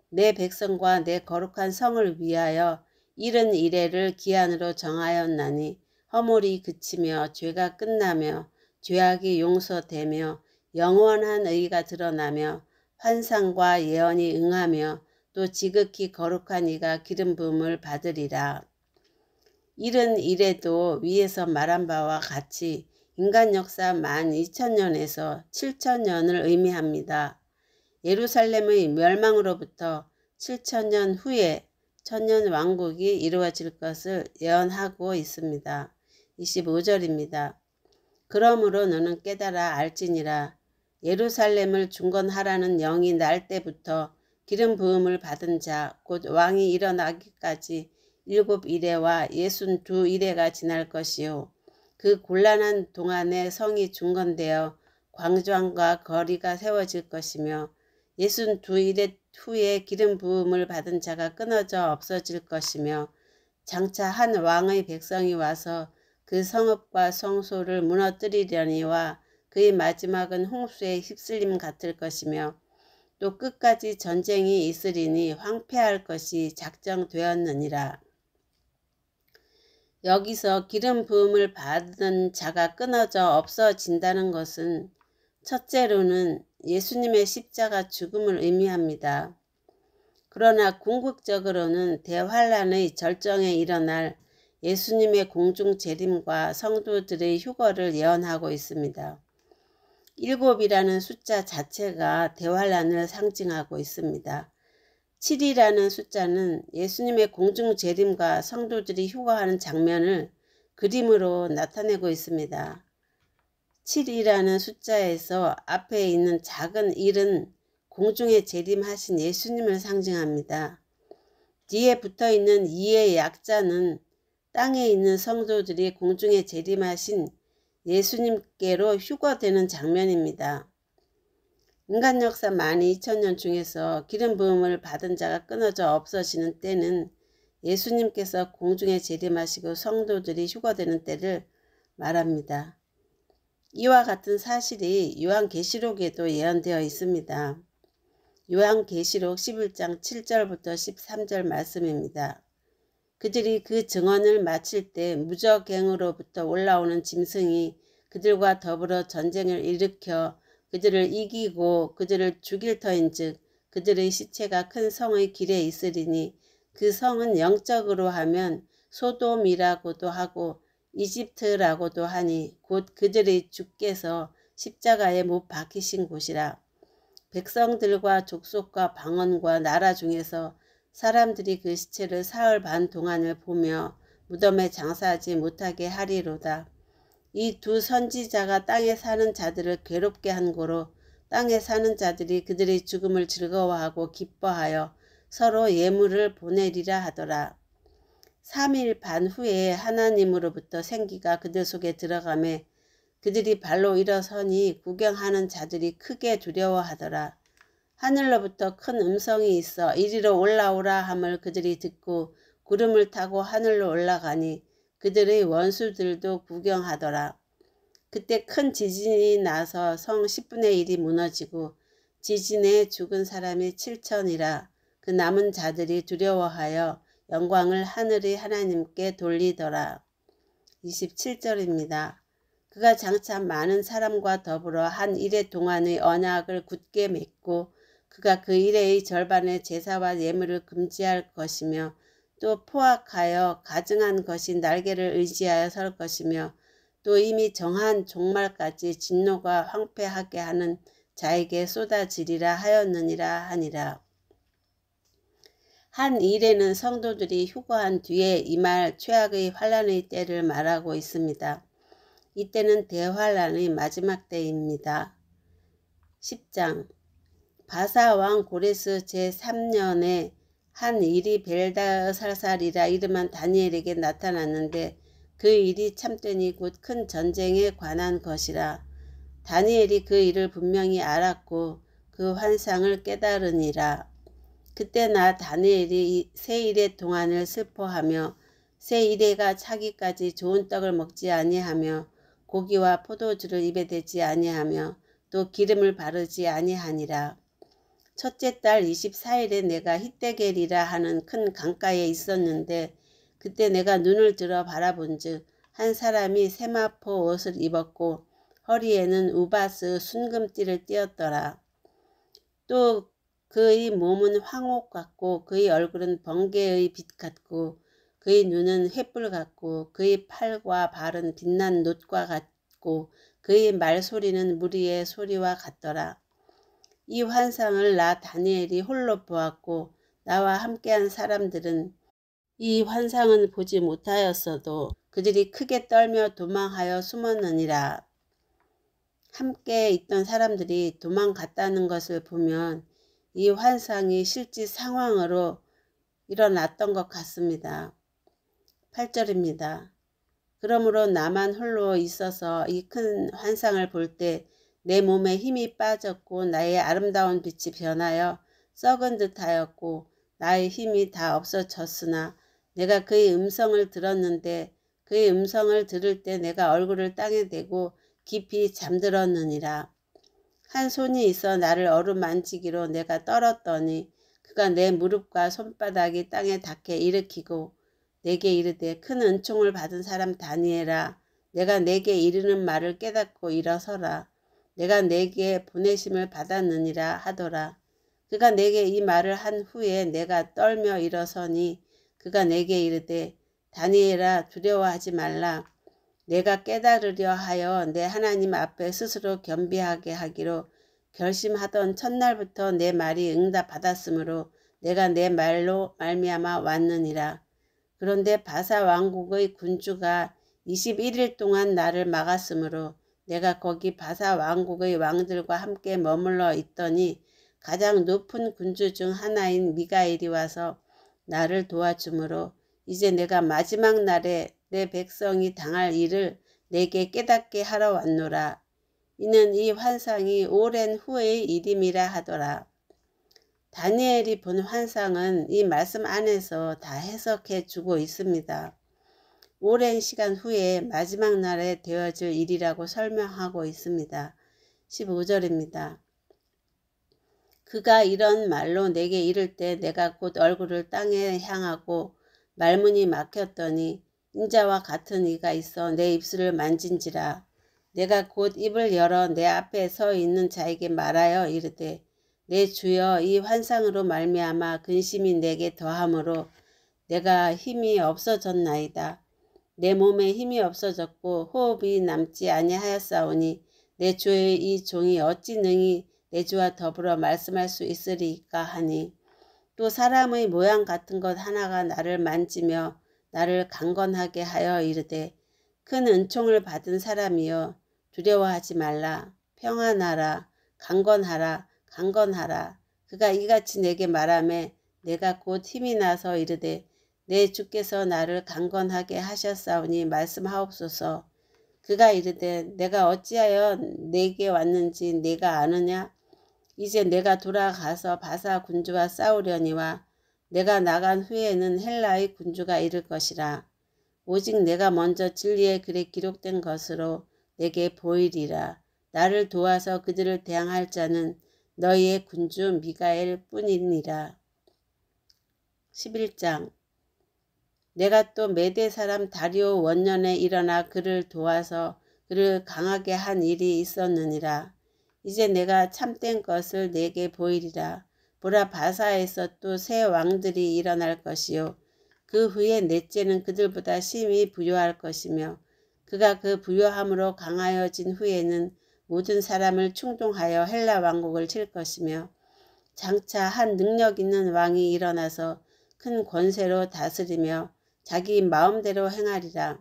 내 백성과 내 거룩한 성을 위하여 70일을 기한으로 정하였나니 허물이 그치며 죄가 끝나며 죄악이 용서되며 영원한 의가 드러나며 환상과 예언이 응하며 또 지극히 거룩한 이가 기름 부음을 받으리라. 70일에도 위에서 말한 바와 같이 인간 역사 12,000년에서 7,000년을 의미합니다. 예루살렘의 멸망으로부터 7,000년 후에 천년왕국이 이루어질 것을 예언하고 있습니다. 25절입니다. 그러므로 너는 깨달아 알지니라. 예루살렘을 중건하라는 영이 날 때부터 기름 부음을 받은 자 곧 왕이 일어나기까지 7이레와 62이레가 지날 것이요. 그 곤란한 동안에 성이 중건되어 광장과 거리가 세워질 것이며 62일의 후에 기름 부음을 받은 자가 끊어져 없어질 것이며 장차 한 왕의 백성이 와서 그 성읍과 성소를 무너뜨리려니와 그의 마지막은 홍수에 휩쓸림 같을 것이며 또 끝까지 전쟁이 있으리니 황폐할 것이 작정되었느니라. 여기서 기름 부음을 받은 자가 끊어져 없어진다는 것은 첫째로는 예수님의 십자가 죽음을 의미합니다. 그러나 궁극적으로는 대환란의 절정에 일어날 예수님의 공중 재림과 성도들의 휴거를 예언하고 있습니다. 7이라는 숫자 자체가 대환란을 상징하고 있습니다. 7이라는 숫자는 예수님의 공중 재림과 성도들이 휴거하는 장면을 그림으로 나타내고 있습니다. 7이라는 숫자에서 앞에 있는 작은 1은 공중에 재림하신 예수님을 상징합니다. 뒤에 붙어있는 2의 약자는 땅에 있는 성도들이 공중에 재림하신 예수님께로 휴거되는 장면입니다. 인간 역사 만 2000년 중에서 기름 부음을 받은 자가 끊어져 없어지는 때는 예수님께서 공중에 재림하시고 성도들이 휴거되는 때를 말합니다. 이와 같은 사실이 요한계시록에도 예언되어 있습니다. 요한계시록 11장 7절부터 13절 말씀입니다. 그들이 그 증언을 마칠 때 무저갱으로부터 올라오는 짐승이 그들과 더불어 전쟁을 일으켜 그들을 이기고 그들을 죽일 터인즉 그들의 시체가 큰 성의 길에 있으리니 그 성은 영적으로 하면 소돔이라고도 하고 이집트라고도 하니 곧 그들의 주께서 십자가에 못 박히신 곳이라. 백성들과 족속과 방언과 나라 중에서 사람들이 그 시체를 사흘 반 동안을 보며 무덤에 장사하지 못하게 하리로다. 이 두 선지자가 땅에 사는 자들을 괴롭게 한 고로 땅에 사는 자들이 그들의 죽음을 즐거워하고 기뻐하여 서로 예물을 보내리라 하더라. 3일 반 후에 하나님으로부터 생기가 그들 속에 들어가매 그들이 발로 일어서니 구경하는 자들이 크게 두려워하더라. 하늘로부터 큰 음성이 있어 이리로 올라오라 함을 그들이 듣고 구름을 타고 하늘로 올라가니 그들의 원수들도 구경하더라. 그때 큰 지진이 나서 성 10분의 1이 무너지고 지진에 죽은 사람이 7천이라. 그 남은 자들이 두려워하여 영광을 하늘의 하나님께 돌리더라. 27절입니다. 그가 장차 많은 사람과 더불어 한 일해 동안의 언약을 굳게 맺고 그가 그 일해의 절반의 제사와 예물을 금지할 것이며 또 포악하여 가증한 것이 날개를 의지하여 설 것이며 또 이미 정한 종말까지 진노가 황폐하게 하는 자에게 쏟아지리라 하였느니라 하니라. 한 일에는 성도들이 휴거한 뒤에 임할 최악의 환란의 때를 말하고 있습니다. 이때는 대환란의 마지막 때입니다. 10장 바사왕 고레스 제3년에 한 일이 벨다살살이라 이름한 다니엘에게 나타났는데 그 일이 참되니 곧 큰 전쟁에 관한 것이라. 다니엘이 그 일을 분명히 알았고 그 환상을 깨달으니라. 그때 나 다니엘이 새 이래 동안을 슬퍼하며 새 이래가 차기까지 좋은 떡을 먹지 아니하며 고기와 포도주를 입에 대지 아니하며 또 기름을 바르지 아니하니라. 첫째 달 24일에 내가 히데겔이라 하는 큰 강가에 있었는데 그때 내가 눈을 들어 바라본즉 한 사람이 세마포 옷을 입었고 허리에는 우바스 순금띠를 띠었더라. 또 그의 몸은 황옥 같고 그의 얼굴은 번개의 빛 같고 그의 눈은 횃불 같고 그의 팔과 발은 빛난 놋과 같고 그의 말소리는 무리의 소리와 같더라. 이 환상을 나 다니엘이 홀로 보았고 나와 함께한 사람들은 이 환상은 보지 못하였어도 그들이 크게 떨며 도망하여 숨었느니라. 함께 있던 사람들이 도망갔다는 것을 보면 이 환상이 실제 상황으로 일어났던 것 같습니다. 8절입니다. 그러므로 나만 홀로 있어서 이 큰 환상을 볼 때 내 몸에 힘이 빠졌고 나의 아름다운 빛이 변하여 썩은 듯하였고 나의 힘이 다 없어졌으나 내가 그의 음성을 들었는데 그의 음성을 들을 때 내가 얼굴을 땅에 대고 깊이 잠들었느니라. 한 손이 있어 나를 어루만지기로 내가 떨었더니 그가 내 무릎과 손바닥이 땅에 닿게 일으키고 내게 이르되 큰 은총을 받은 사람 다니엘아 내가 내게 이르는 말을 깨닫고 일어서라. 내가 내게 보내심을 받았느니라 하더라. 그가 내게 이 말을 한 후에 내가 떨며 일어서니 그가 내게 이르되 다니엘아 두려워하지 말라. 내가 깨달으려 하여 내 하나님 앞에 스스로 겸비하게 하기로 결심하던 첫날부터 내 말이 응답받았으므로 내가 내 말로 말미암아 왔느니라. 그런데 바사 왕국의 군주가 21일 동안 나를 막았으므로 내가 거기 바사 왕국의 왕들과 함께 머물러 있더니 가장 높은 군주 중 하나인 미가엘이 와서 나를 도와주므로 이제 내가 마지막 날에 내 백성이 당할 일을 내게 깨닫게 하러 왔노라. 이는 이 환상이 오랜 후의 일임이라 하더라. 다니엘이 본 환상은 이 말씀 안에서 다 해석해 주고 있습니다. 오랜 시간 후에 마지막 날에 되어질 일이라고 설명하고 있습니다. 15절입니다. 그가 이런 말로 내게 이를 때 내가 곧 얼굴을 땅에 향하고 말문이 막혔더니 인자와 같은 이가 있어 내 입술을 만진지라. 내가 곧 입을 열어 내 앞에 서 있는 자에게 말하여 이르되 내 주여 이 환상으로 말미암아 근심이 내게 더하므로 내가 힘이 없어졌나이다. 내 몸에 힘이 없어졌고 호흡이 남지 아니하였사오니 내 주의 이 종이 어찌 능히 내 주와 더불어 말씀할 수 있으리까 하니 또 사람의 모양 같은 것 하나가 나를 만지며 나를 강건하게 하여 이르되 큰 은총을 받은 사람이여 두려워하지 말라. 평안하라. 강건하라. 강건하라. 그가 이같이 내게 말하매 내가 곧 힘이 나서 이르되 내 주께서 나를 강건하게 하셨사오니 말씀하옵소서. 그가 이르되 내가 어찌하여 내게 왔는지 내가 아느냐? 이제 내가 돌아가서 바사 군주와 싸우려니와 내가 나간 후에는 헬라의 군주가 이를 것이라. 오직 내가 먼저 진리의 글에 기록된 것으로 내게 보이리라. 나를 도와서 그들을 대항할 자는 너희의 군주 미가엘 뿐이니라. 11장 내가 또 메대 사람 다리오 원년에 일어나 그를 도와서 그를 강하게 한 일이 있었느니라. 이제 내가 참된 것을 내게 보이리라. 보라 바사에서 또 새 왕들이 일어날 것이요. 그 후에 넷째는 그들보다 심히 부요할 것이며 그가 그 부요함으로 강하여진 후에는 모든 사람을 충동하여 헬라 왕국을 칠 것이며 장차 한 능력 있는 왕이 일어나서 큰 권세로 다스리며 자기 마음대로 행하리라.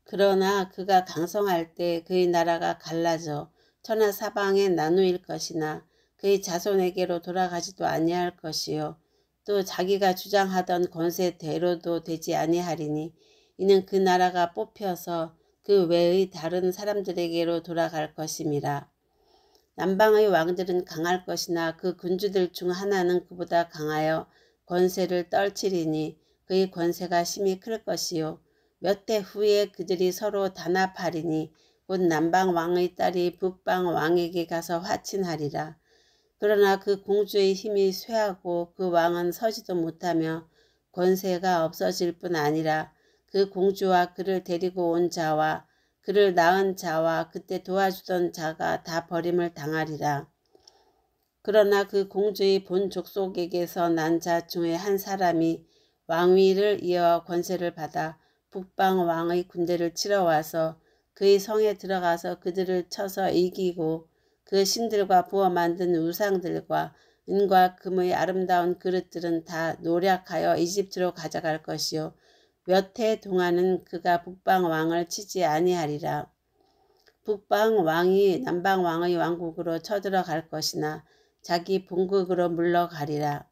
그러나 그가 강성할 때 그의 나라가 갈라져 천하 사방에 나누일 것이나 그의 자손에게로 돌아가지도 아니할 것이요. 또 자기가 주장하던 권세대로도 되지 아니하리니 이는 그 나라가 뽑혀서 그 외의 다른 사람들에게로 돌아갈 것임이라. 남방의 왕들은 강할 것이나 그 군주들 중 하나는 그보다 강하여 권세를 떨치리니 그의 권세가 심히 클 것이요. 몇 해 후에 그들이 서로 단합하리니 곧 남방 왕의 딸이 북방 왕에게 가서 화친하리라. 그러나 그 공주의 힘이 쇠하고 그 왕은 서지도 못하며 권세가 없어질 뿐 아니라 그 공주와 그를 데리고 온 자와 그를 낳은 자와 그때 도와주던 자가 다 버림을 당하리라. 그러나 그 공주의 본 족속에게서 난 자 중에 한 사람이 왕위를 이어 권세를 받아 북방 왕의 군대를 치러 와서 그의 성에 들어가서 그들을 쳐서 이기고 그 신들과 부어 만든 우상들과 은과 금의 아름다운 그릇들은 다 노략하여 이집트로 가져갈 것이요. 몇 해 동안은 그가 북방 왕을 치지 아니하리라. 북방 왕이 남방 왕의 왕국으로 쳐들어갈 것이나 자기 본국으로 물러가리라.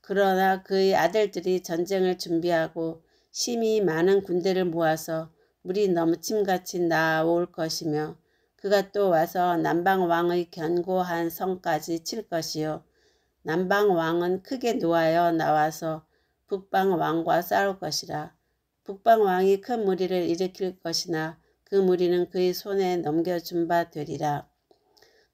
그러나 그의 아들들이 전쟁을 준비하고 심히 많은 군대를 모아서 물이 넘침같이 나올 것이며 그가 또 와서 남방 왕의 견고한 성까지 칠 것이요. 남방 왕은 크게 노하여 나와서 북방 왕과 싸울 것이라. 북방 왕이 큰 무리를 일으킬 것이나 그 그 무리는 그의 손에 넘겨준 바 되리라.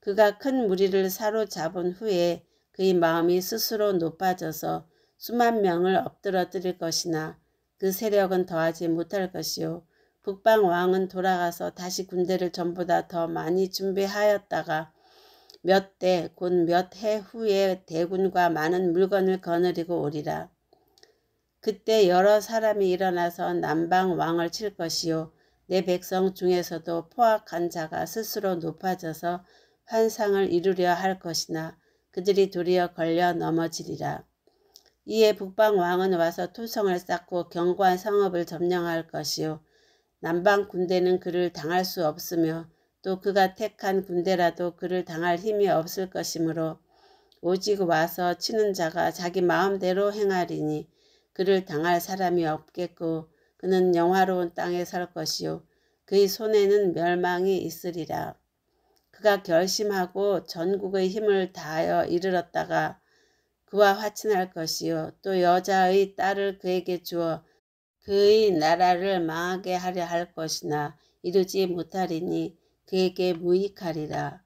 그가 큰 무리를 사로잡은 후에 그의 마음이 스스로 높아져서 수만 명을 엎드러뜨릴 것이나 그 세력은 더하지 못할 것이요. 북방 왕은 돌아가서 다시 군대를 전보다 더 많이 준비하였다가 몇 대 곧 몇 해 후에 대군과 많은 물건을 거느리고 오리라. 그때 여러 사람이 일어나서 남방 왕을 칠 것이요. 내 백성 중에서도 포악한 자가 스스로 높아져서 환상을 이루려 할 것이나 그들이 도리어 걸려 넘어지리라. 이에 북방 왕은 와서 토성을 쌓고 견고한 성읍을 점령할 것이요. 남방 군대는 그를 당할 수 없으며 또 그가 택한 군대라도 그를 당할 힘이 없을 것이므로 오직 와서 치는 자가 자기 마음대로 행하리니 그를 당할 사람이 없겠고 그는 영화로운 땅에 설 것이요. 그의 손에는 멸망이 있으리라. 그가 결심하고 전국의 힘을 다하여 이르렀다가 그와 화친할 것이요. 또 여자의 딸을 그에게 주어 그의 나라를 망하게 하려 할 것이나 이루지 못하리니 그에게 무익하리라.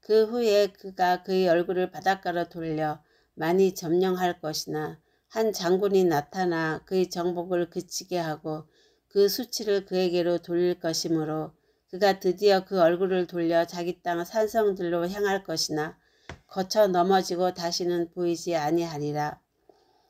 그 후에 그가 그의 얼굴을 바닷가로 돌려 많이 점령할 것이나 한 장군이 나타나 그의 정복을 그치게 하고 그 수치를 그에게로 돌릴 것이므로 그가 드디어 그 얼굴을 돌려 자기 땅 산성들로 향할 것이나 거쳐 넘어지고 다시는 보이지 아니하리라.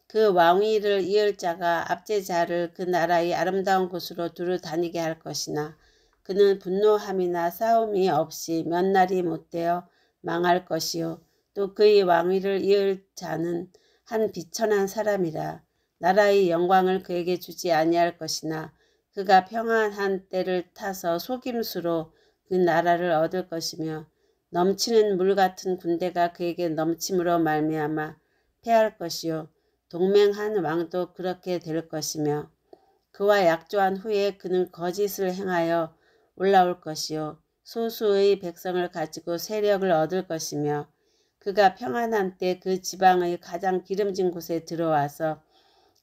그 왕위를 이을 자가 압제자를 그 나라의 아름다운 곳으로 두루 다니게 할 것이나 그는 분노함이나 싸움이 없이 몇 날이 못되어 망할 것이요. 또 그의 왕위를 이을 자는 한 비천한 사람이라. 나라의 영광을 그에게 주지 아니할 것이나 그가 평안한 때를 타서 속임수로 그 나라를 얻을 것이며 넘치는 물 같은 군대가 그에게 넘침으로 말미암아 패할 것이요. 동맹한 왕도 그렇게 될 것이며 그와 약조한 후에 그는 거짓을 행하여 올라올 것이요. 소수의 백성을 가지고 세력을 얻을 것이며 그가 평안한 때 그 지방의 가장 기름진 곳에 들어와서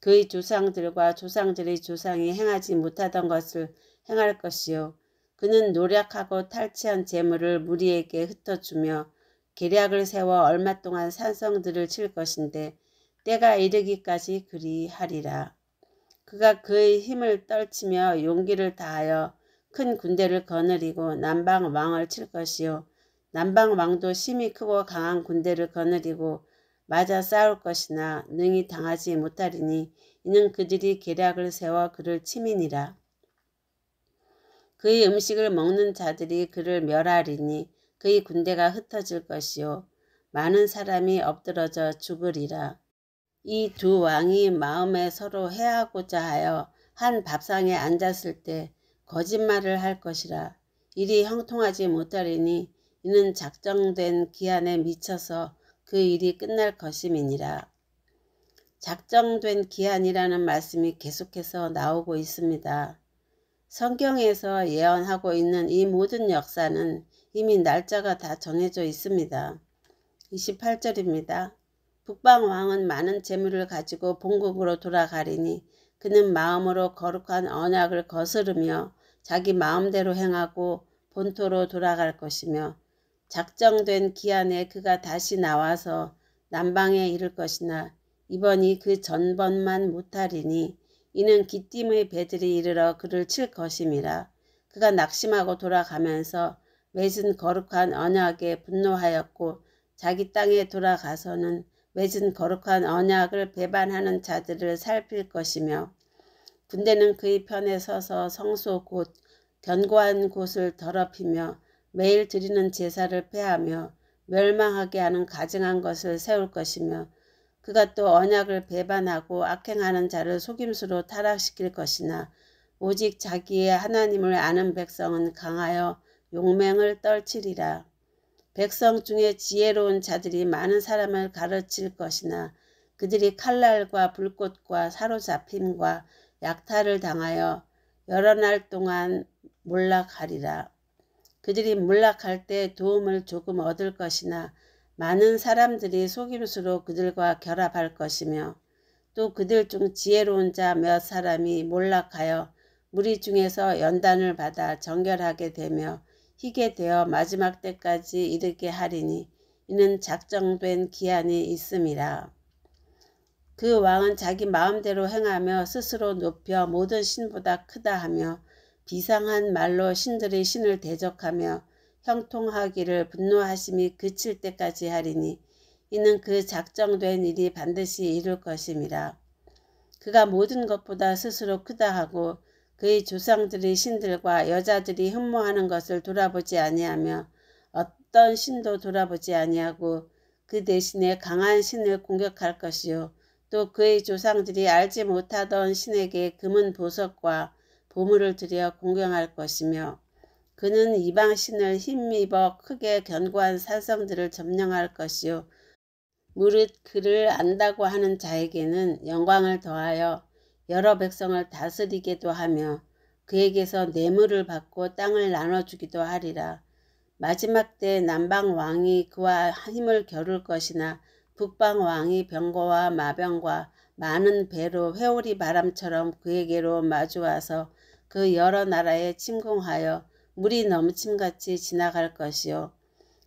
그의 조상들과 조상들의 조상이 행하지 못하던 것을 행할 것이요. 그는 노력하고 탈취한 재물을 무리에게 흩어주며 계략을 세워 얼마 동안 산성들을 칠 것인데 때가 이르기까지 그리하리라. 그가 그의 힘을 떨치며 용기를 다하여 큰 군대를 거느리고 남방 왕을 칠 것이요. 남방 왕도 심히 크고 강한 군대를 거느리고 맞아 싸울 것이나 능히 당하지 못하리니 이는 그들이 계략을 세워 그를 치민이라. 그의 음식을 먹는 자들이 그를 멸하리니 그의 군대가 흩어질 것이요. 많은 사람이 엎드러져 죽으리라. 이 두 왕이 마음에 서로 해하고자 하여 한 밥상에 앉았을 때 거짓말을 할 것이라. 일이 형통하지 못하리니 이는 작정된 기한에 미쳐서 그 일이 끝날 것임이니라. 작정된 기한이라는 말씀이 계속해서 나오고 있습니다. 성경에서 예언하고 있는 이 모든 역사는 이미 날짜가 다 정해져 있습니다. 28절입니다. 북방왕은 많은 재물을 가지고 본국으로 돌아가리니 그는 마음으로 거룩한 언약을 거스르며 자기 마음대로 행하고 본토로 돌아갈 것이며 작정된 기한에 그가 다시 나와서 남방에 이를 것이나 이번이 그 전번만 못하리니 이는 기띔의 배들이 이르러 그를 칠 것임이라. 그가 낙심하고 돌아가면서 맺은 거룩한 언약에 분노하였고 자기 땅에 돌아가서는 맺은 거룩한 언약을 배반하는 자들을 살필 것이며 군대는 그의 편에 서서 성소 곧 견고한 곳을 더럽히며 매일 드리는 제사를 폐하며 멸망하게 하는 가증한 것을 세울 것이며 그가 또 언약을 배반하고 악행하는 자를 속임수로 타락시킬 것이나 오직 자기의 하나님을 아는 백성은 강하여 용맹을 떨치리라. 백성 중에 지혜로운 자들이 많은 사람을 가르칠 것이나 그들이 칼날과 불꽃과 사로잡힘과 약탈을 당하여 여러 날 동안 몰락하리라. 그들이 몰락할 때 도움을 조금 얻을 것이나 많은 사람들이 속임수로 그들과 결합할 것이며 또 그들 중 지혜로운 자 몇 사람이 몰락하여 무리 중에서 연단을 받아 정결하게 되며 희게 되어 마지막 때까지 이르게 하리니 이는 작정된 기한이 있음이라. 그 왕은 자기 마음대로 행하며 스스로 높여 모든 신보다 크다 하며 비상한 말로 신들의 신을 대적하며 형통하기를 분노하심이 그칠 때까지 하리니 이는 그 작정된 일이 반드시 이룰 것임이라. 그가 모든 것보다 스스로 크다 하고 그의 조상들의 신들과 여자들이 흠모하는 것을 돌아보지 아니하며 어떤 신도 돌아보지 아니하고 그 대신에 강한 신을 공격할 것이요 또 그의 조상들이 알지 못하던 신에게 금은 보석과 보물을 들여 공경할 것이며 그는 이방 신을 힘입어 크게 견고한 산성들을 점령할 것이요 무릇 그를 안다고 하는 자에게는 영광을 더하여 여러 백성을 다스리게도 하며 그에게서 뇌물을 받고 땅을 나눠주기도 하리라. 마지막 때 남방 왕이 그와 힘을 겨룰 것이나 북방 왕이 병거와 마병과 많은 배로 회오리 바람처럼 그에게로 마주와서 그 여러 나라에 침공하여 물이 넘침같이 지나갈 것이요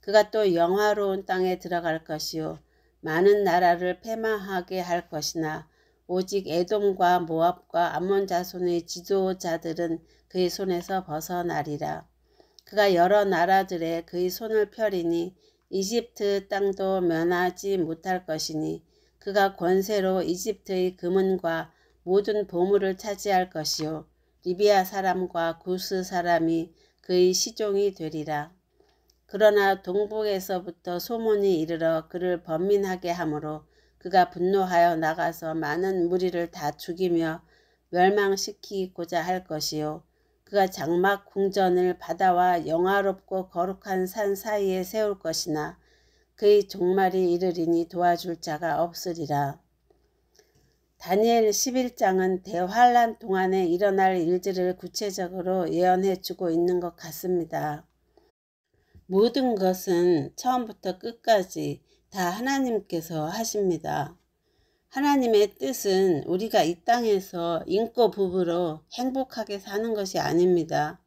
그가 또 영화로운 땅에 들어갈 것이요 많은 나라를 패망하게 할 것이나 오직 에돔과 모압과 암몬 자손의 지도자들은 그의 손에서 벗어나리라. 그가 여러 나라들에 그의 손을 펴리니 이집트 땅도 면하지 못할 것이니 그가 권세로 이집트의 금은과 모든 보물을 차지할 것이요 리비아 사람과 구스 사람이 그의 시종이 되리라. 그러나 동북에서부터 소문이 이르러 그를 번민하게 하므로 그가 분노하여 나가서 많은 무리를 다 죽이며 멸망시키고자 할 것이요 그가 장막 궁전을 바다와 영화롭고 거룩한 산 사이에 세울 것이나 그의 종말이 이르리니 도와줄 자가 없으리라. 다니엘 11장은 대환란 동안에 일어날 일들을 구체적으로 예언해주고 있는 것 같습니다. 모든 것은 처음부터 끝까지 다 하나님께서 하십니다. 하나님의 뜻은 우리가 이 땅에서 인고 부부로 행복하게 사는 것이 아닙니다.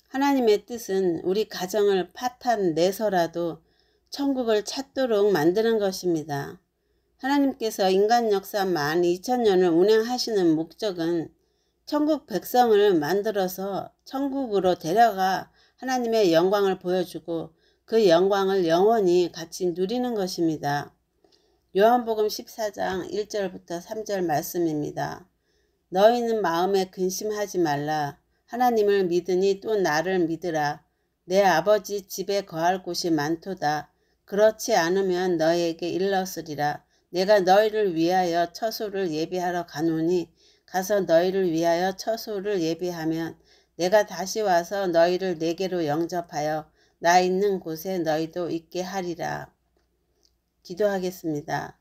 하나님의 뜻은 우리 가정을 파탄 내서라도 천국을 찾도록 만드는 것입니다. 하나님께서 인간 역사 12,000년을 운행하시는 목적은 천국 백성을 만들어서 천국으로 데려가 하나님의 영광을 보여주고 그 영광을 영원히 같이 누리는 것입니다. 요한복음 14장 1절부터 3절 말씀입니다. 너희는 마음에 근심하지 말라. 하나님을 믿으니 또 나를 믿으라. 내 아버지 집에 거할 곳이 많도다. 그렇지 않으면 너희에게 일렀으리라. 내가 너희를 위하여 처소를 예비하러 가노니 가서 너희를 위하여 처소를 예비하면 내가 다시 와서 너희를 내게로 영접하여 나 있는 곳에 너희도 있게 하리라. 기도하겠습니다.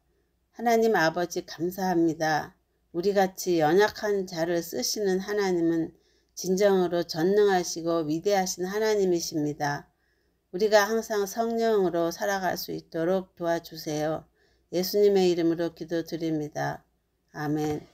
하나님 아버지 감사합니다. 우리같이 연약한 자를 쓰시는 하나님은 진정으로 전능하시고 위대하신 하나님이십니다. 우리가 항상 성령으로 살아갈 수 있도록 도와주세요. 예수님의 이름으로 기도드립니다. 아멘.